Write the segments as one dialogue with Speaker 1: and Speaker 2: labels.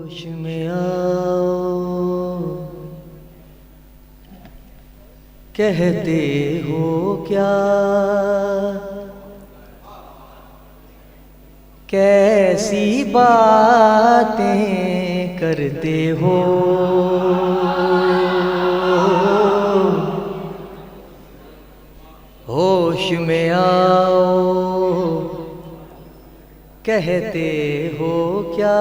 Speaker 1: होश में आओ, कहते हो क्या, कैसी बातें करते हो। होश में आओ, कहते हो क्या,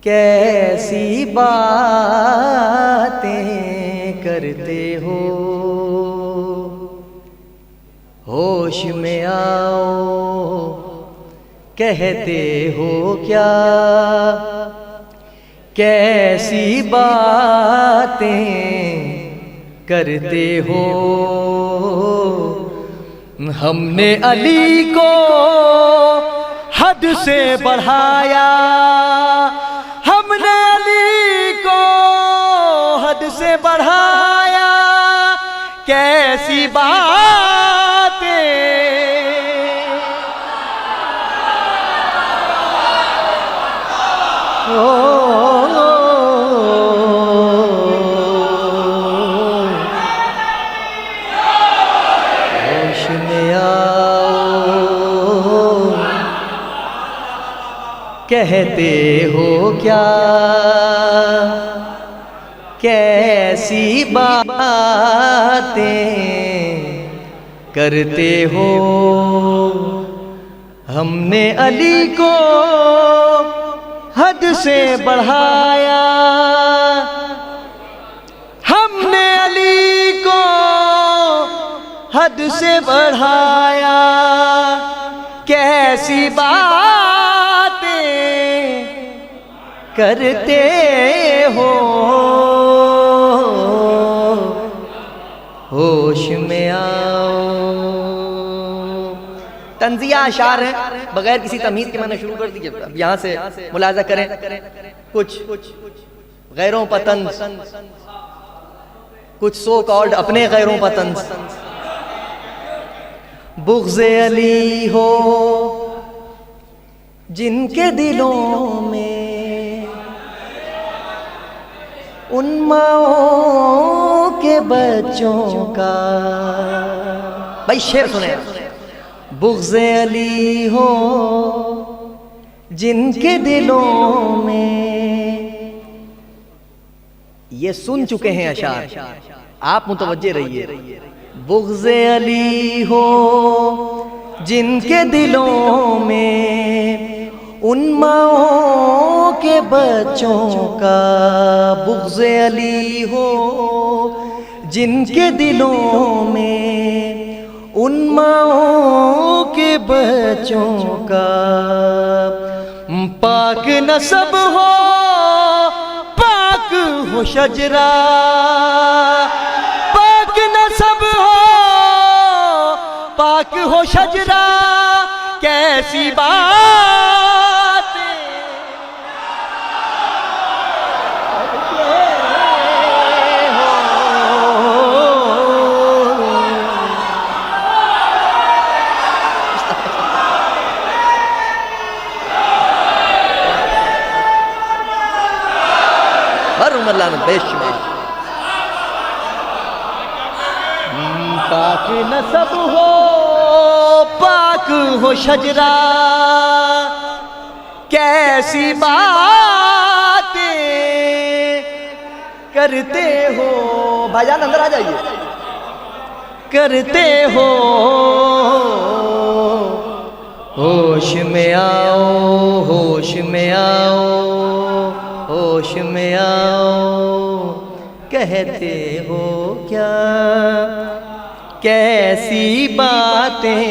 Speaker 1: कैसी बातें करते हो। होश में आओ, कहते हो क्या, कैसी बातें करते हो। हमने अली को हद से बढ़ाया, हमने अली को हद से बढ़ाया, कैसी बातें। होश में आओ, कहते हो क्या, कैसी बातें करते हो। हमने अली को हद से बढ़ाया, हमने अली को हद से बढ़ाया, कैसी बातें करते हो। होश में आओ। तंजिया अशार है, बगैर किसी तमीज़ के मैंने शुरू कर दीजिए। अब यहाँ से मुलाजा करें, कुछ गैरों पर तंज, कुछ सो कॉल्ड अपने गैरों पर तंज। बुग़्ज़े अली हो जिनके दिलों में, उन माओं के बच्चों का। भाई शेर सुने। बुग़्ज़े अली हो जिनके दिलों में, ये सुन चुके हैं अशार, आप मुतवज्जे रहिए। बुग़्ज़े अली हो जिनके दिलों में, उन माओं के बच्चों का। बुग़्ज़े अली हो जिनके दिलों में, उन माओं के बच्चों का। पाक नसब हो, पाक हो शजरा, पाक नसब हो, पाक हो शजरा, कैसी बात बेशुमार। पाक नसब हो, पाक हो शजरा, कैसी बातें करते हो। भाईजान अंदर आ जाइए। करते हो। होश में आओ, होश में आओ, होश में आओ, कहते हो क्या, कैसी बातें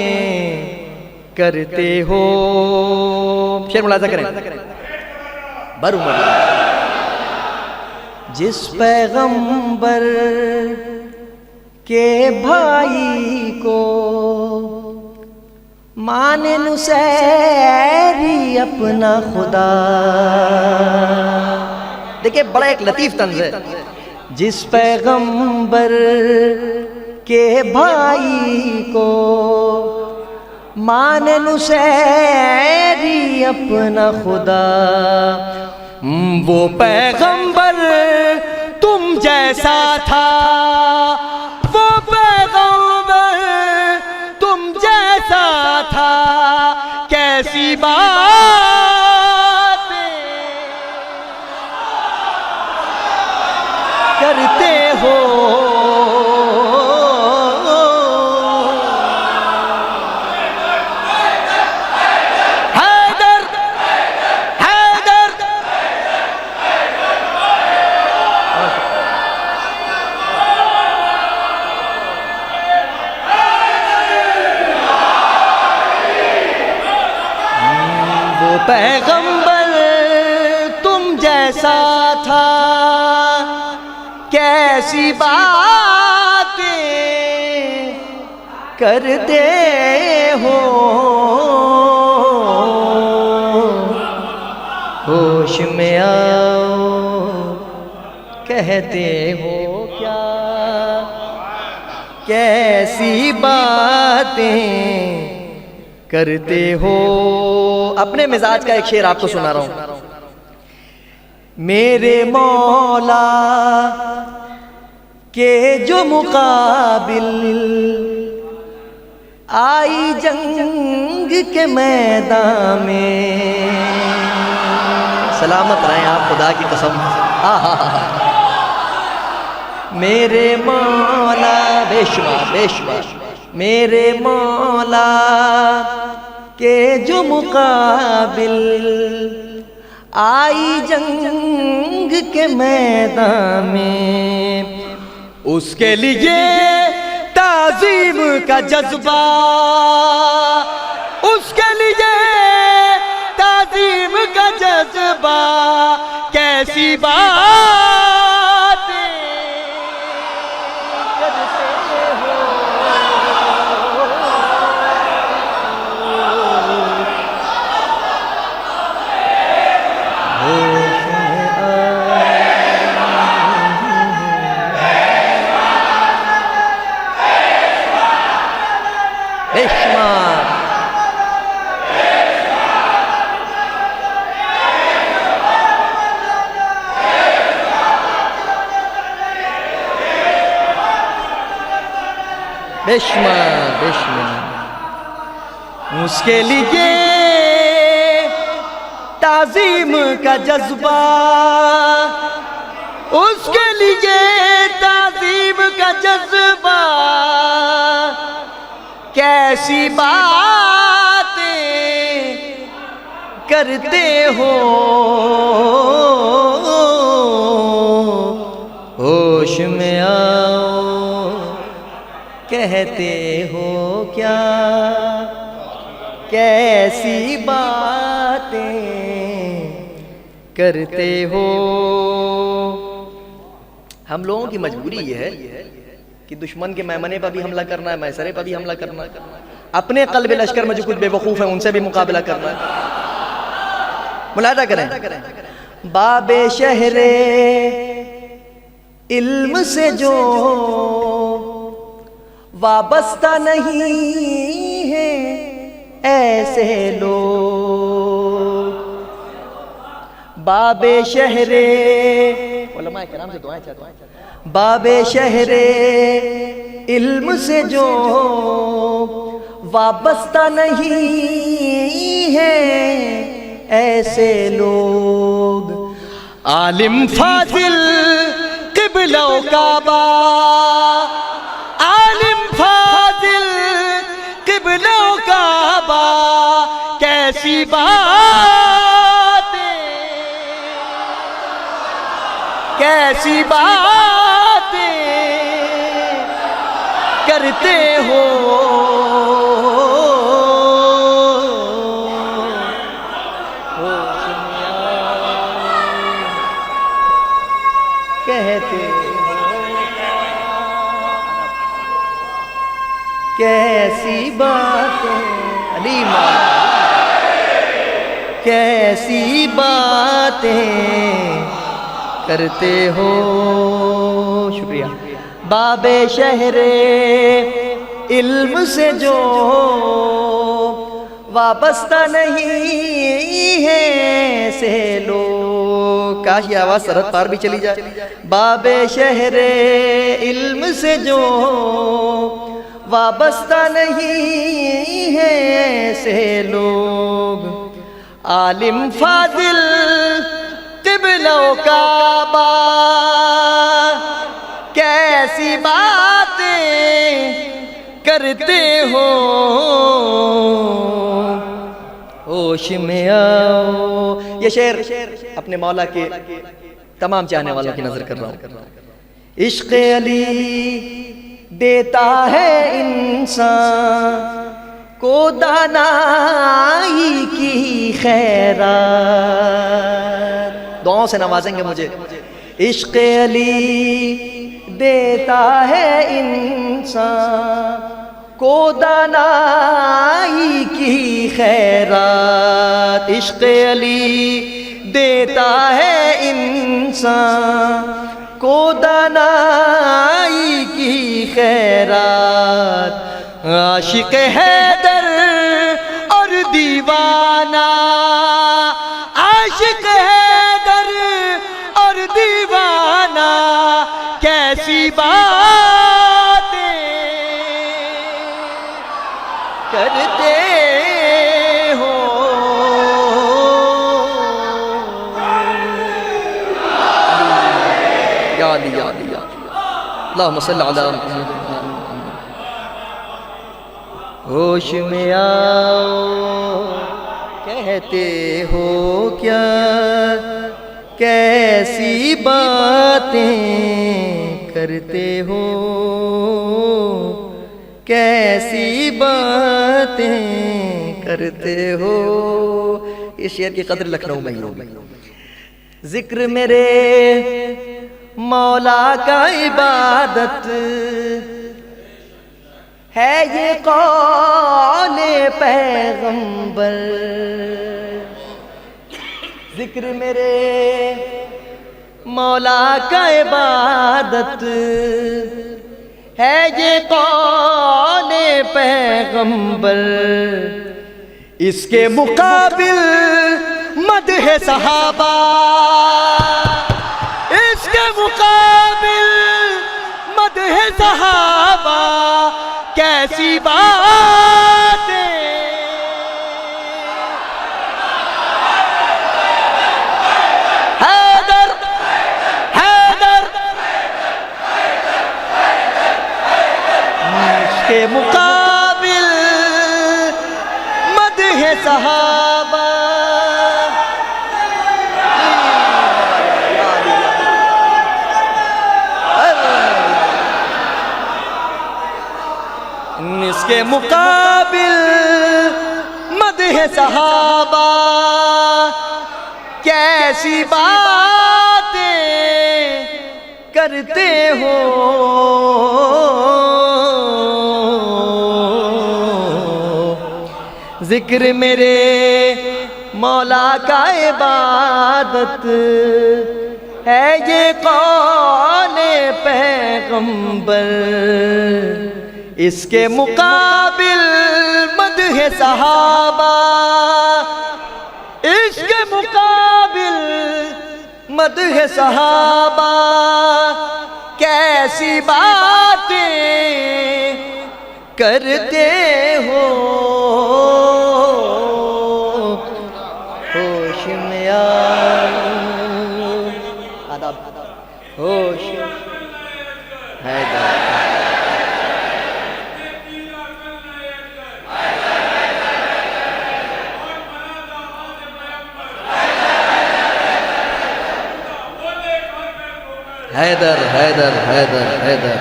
Speaker 1: करते हो। शेर मुलाजा करें। बरूमर जिस पैगंबर के भाई को माने नुसैरी अपना खुदा। देखिए बड़ा एक लतीफ तंज है। जिस पैगंबर के भाई को मान नुसैरी अपना खुदा, वो पैगंबर तुम जैसा था, वो पैगंबर तुम जैसा था, कैसी बातें करते हो, पैगंबर तुम जैसा था, कैसी बातें करते हो, होश में आओ कहते हो क्या, कैसी बातें करते हो। अपने मिजाज का एक शेर आपको सुना रहा हूं। मेरे मौला के जो मुकाबिल आई जंग के मैदान में, सलामत रहें आप, खुदा की कसम। मेरे मौला बेशुमार बेशुमार, मेरे मौला के जो मुकाबिल आई जंग के मैदान में, उसके लिए ताज़ीम का जज्बा, उसके लिए ताज़ीम का जज्बा, कैसी बातें करते हो, बेशुमार बेशुमार बेशुमार, उसके लिए ताज़ीम का जज्बा, उसके लिए ताज़ीम का जज्बा, कैसी बातें करते हो, होश में आओ कहते हो क्या, कैसी बातें करते हो। हम लोगों की मजबूरी ये है कि दुश्मन के मैमने पर भी हमला करना है, मैसरे पर भी हमला करना है, अपने क़ल्ब लश्कर में जो कुछ बेवकूफ़ है उनसे भी मुकाबला करना है। मुलाहिज़ा करें, बाबे शहरे इल्म से जो वाबस्ता नहीं है ऐसे लोग, बाबे शहरे उलमाए किराम से दुआएं चाहते हैं, बाबे शहरे इल्म से जो वाबस्ता नहीं है ऐसे लोग, आलिम फाजिल क़िबला काबा, आलिम फाजिल क़िबला काबा, कैसी बातें कैसी बातें करते हो, कहते कैसी बातें, अली कैसी बातें करते हो। शुक्रिया। बाबे शहरे इल्म से जो वाबस्ता नहीं है से लोग। काश ये आवाज़ सरहद पार भी चली जाए। बाबे शहरे इल्म से जो वाबस्ता नहीं है ऐसे लोग। आलिम फाजिल क़िबला काबा कैसी बातें करते हो। होश में आओ। ये शेर अपने मौला के तमाम चाहने वालों की नजर कर रहा हूँ। इश्क़ अली देता है इंसान को दानाई की खैरात। दुआओं से नवाजेंगे मुझे। इश्क़ अली देता है इंसान को दानाई की खैरात। इश्क़ अली देता है इंसान को दानाई की खैरात। आशिक़ हैदर और दीवाना, आशिक़ हैदर और दीवाना कैसी बातें करते हो। या अली या अली या अल्लाहुम्मा सल्लि अला मुहम्मद। होश में आओ कहते हो क्या कैसी बातें करते हो। कैसी बातें करते हो। इस शेर की कदर लखनऊ में ही होगी। जिक्र मेरे मौला का इबादत है ये कौले पैगंबर। जिक्र मेरे मौला का इबादत है ये कौले पैगंबर। इसके मुकाबिल मदह सहाबा, इसके मुकाबिल मदह सहाबा कैसी बातें। हैदर हैदर इसके मुकाबिल मदह सहाबा। इसके मुकाबिल मदह सहाबा कैसी बातें करते हो। जिक्र मेरे मौला का इबादत है ये कौले पैगंबर। इसके मुकाबिल मदह सहाबा, इसके मुकाबिल मदह सहाबा कैसी बातें करते हो। होश में आओ। आदाब। होश हैदर हैदर हैदर हैदर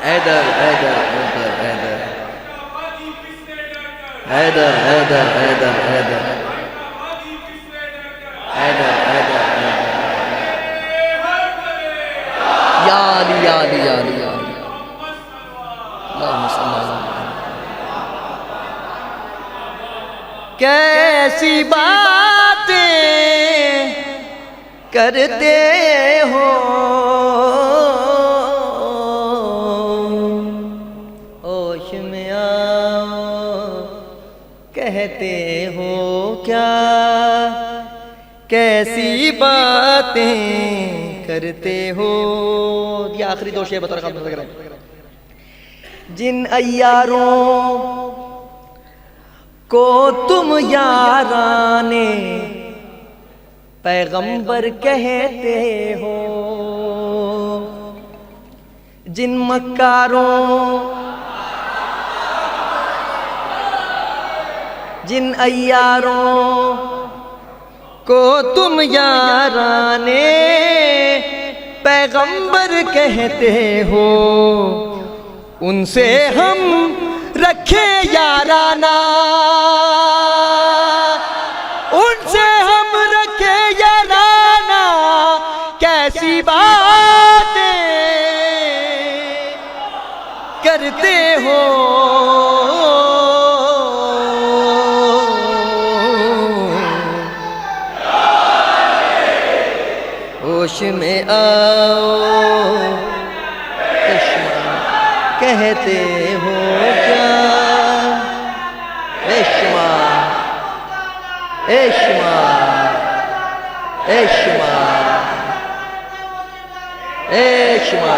Speaker 1: हैदर हैदर हैदर हैदर हैदर हैदर हैदर हैदर हैदर हैदर या अली या अली या अली या अली। अल्लाहुम्मा सल्लि अला मुहम्मद। कैसी बातें करते हो। होश में आओ कहते हो क्या, कैसी बातें करते हो। ये आखिरी दो शेर बता रहा। जिन अय्यारों को तुम याराने पैगंबर कहते हो, जिन मक्कारों, जिन अय्यारों को तुम याराने पैगंबर कहते हो, उनसे हम रखे याराना, उनसे हम रखे याराना, कैसी बातें करते हो। होश में आओ कहते हो क्या, एशमा एशमा एशमा एशमा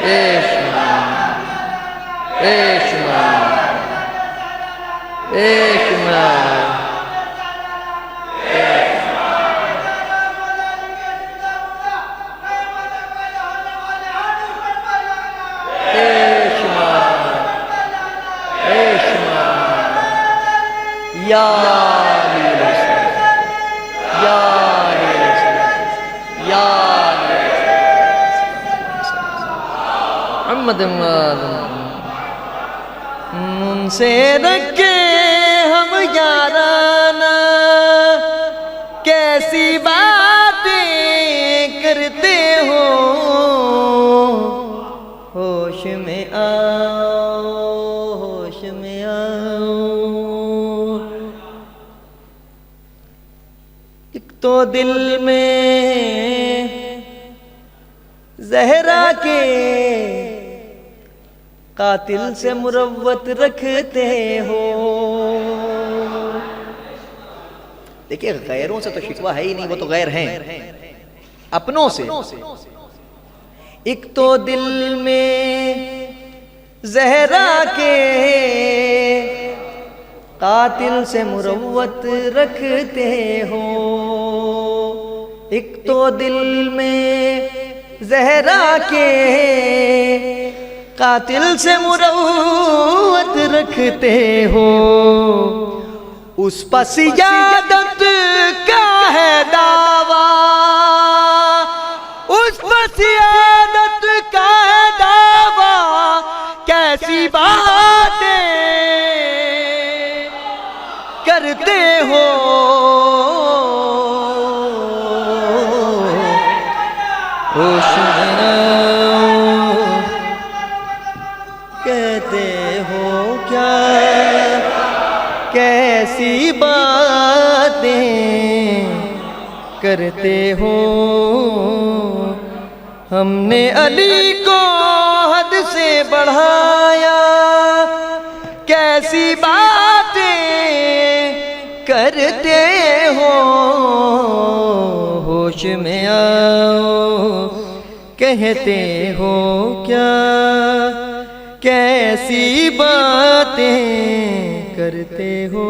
Speaker 1: एशमा एशमा एशमा या उनसे रखे हम याराना, कैसी बातें करते हो। होश में आओ, होश में आओ। एक तो दिल में ज़हरा के कातिल से मुरव्वत रखते हो। देखिए गैरों से तो शिकवा है ही नहीं, वो तो गैर हैं। अपनों से एक तो दिल में ज़हरा के कातिल से मुरव्वत रखते हो। एक तो दिल में ज़हरा के कातिल से मुरव्वत रखते हो। उस पर सियादत का है दावा, उस पर सियादत का है दावा, कैसी बातें करते हो। होश में आओ कहते हो क्या, कैसी बातें करते हो। हमने अली को हद से बढ़ाया, कैसी बातें करते हो। होश में आओ कहते हो क्या, कैसी बातें करते हो।